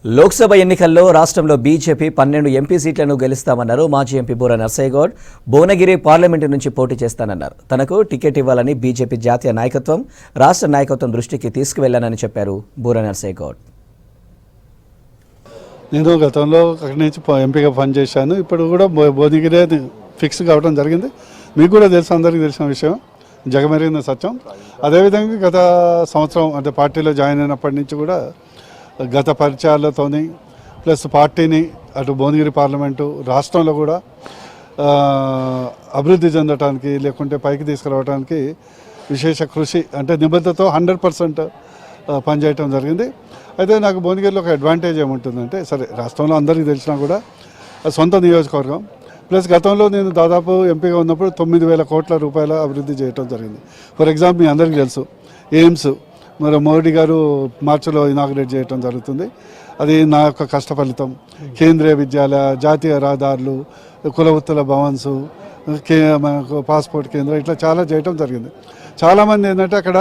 లోక్సభ ఎన్నికల్లో రాష్ట్రంలో BJP 12 MP సీట్లను గెలుస్తామన్నారు మాజీ ఎంపీ బూర నర్సయ్యగౌడ్. భువనగిరి పార్లమెంటు నుంచి పోటీ చేస్తానన్నారు. తనకు టికెట్ ఇవ్వాలని బీజేపీ జాతీయ నాయకత్వం, రాష్ట్ర నాయకత్వం దృష్టికి తీసుకువెళ్లానని చెప్పారు బూర నర్సయ్యగౌడ్. నేను గతంలో అక్కడి నుంచి ఎంపీగా పనిచేశాను. ఇప్పుడు కూడా భువనగిరి ఫిక్స్ కావడం జరిగింది. మీకు కూడా తెలుసు, అందరికీ తెలిసిన విషయం, జగమెరిగిన సత్యం. అదేవిధంగా గత సంవత్సరం అంటే పార్టీలో జాయిన్ అయినప్పటి నుంచి కూడా గత పరిచయాలతోని ప్లస్ పార్టీని అటు భువనగిరి పార్లమెంటు రాష్ట్రంలో కూడా అభివృద్ధి చెందడానికి లేకుంటే పైకి తీసుకురావడానికి విశేష కృషి అంటే నిబద్ధతతో 100% పనిచేయటం జరిగింది. అయితే నాకు భువనగిరిలో ఒక అడ్వాంటేజ్ ఏముంటుందంటే, సరే రాష్ట్రంలో అందరికీ తెలిసినా కూడా సొంత నియోజకవర్గం ప్లస్ గతంలో నేను దాదాపు ఎంపీగా ఉన్నప్పుడు 9,000 కోట్ల రూపాయల అభివృద్ధి చేయడం జరిగింది. ఫర్ ఎగ్జాంపుల్ మీ అందరికీ తెలుసు, ఎయిమ్స్ మరి మోడీ గారు మార్చిలో ఇనాగ్రేట్ చేయడం జరుగుతుంది. అది నా యొక్క కష్ట ఫలితం. కేంద్రీయ విద్యాలయ, జాతీయ రహదారులు, కులవృత్తుల భవన్స్, పాస్పోర్ట్ కేంద్రం, ఇట్లా చాలా చేయటం జరిగింది. చాలామంది ఏంటంటే అక్కడ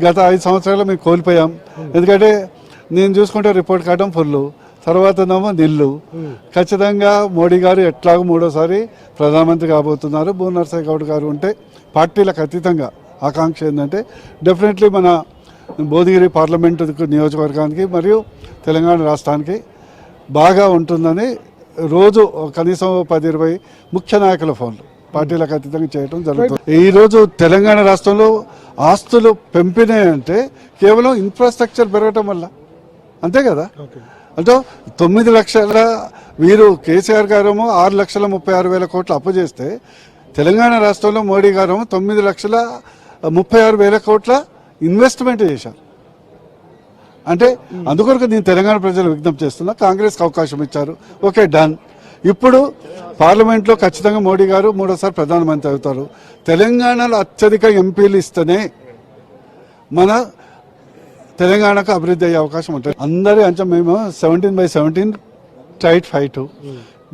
గత 5 సంవత్సరాలు మేము కోల్పోయాం. ఎందుకంటే నేను చూసుకుంటే రిపోర్ట్ కార్డం ఫుల్, తర్వాతనేమో నిల్లు. ఖచ్చితంగా మోడీ గారు ఎట్లాగో 3వసారి ప్రధానమంత్రి కాబోతున్నారు. బూర నర్సయ్యగౌడ్ గారు ఉంటే పార్టీలకు అతీతంగా ఆకాంక్ష ఏంటంటే డెఫినెట్లీ మన భువనగిరి పార్లమెంటు నియోజకవర్గానికి మరియు తెలంగాణ రాష్ట్రానికి బాగా ఉంటుందని రోజు కనీసం 10-20 ముఖ్య నాయకుల ఫోన్లు పార్టీలకు అతీతంగా చేయడం జరుగుతుంది. ఈరోజు తెలంగాణ రాష్ట్రంలో ఆస్తులు పెంపినాయంటే కేవలం ఇన్ఫ్రాస్ట్రక్చర్ పెరగటం వల్ల, అంతే కదా. అంటే 9 లక్షల వీరు కేసీఆర్ గారేమో 6,36,000 కోట్లు అప్పు చేస్తే, తెలంగాణ రాష్ట్రంలో మోడీ గారేమో 9,36,000 కోట్ల ఇన్వెస్ట్మెంట్ చేశారు. అంటే అందుకొరకు నేను తెలంగాణ ప్రజలు విజ్ఞప్తి చేస్తున్నా, కాంగ్రెస్కి అవకాశం ఇచ్చారు, ఓకే డన్. ఇప్పుడు పార్లమెంట్లో ఖచ్చితంగా మోడీ గారు 3వసారి ప్రధానమంత్రి అవుతారు. తెలంగాణలో అత్యధిక ఎంపీలు ఇస్తేనే మన తెలంగాణకు అభివృద్ధి అయ్యే అవకాశం ఉంటుంది. అందరి అంచం మేము 17/17 టైట్ ఫైట్,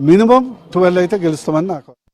మినిమం 12 అయితే గెలుస్తామని నాకు.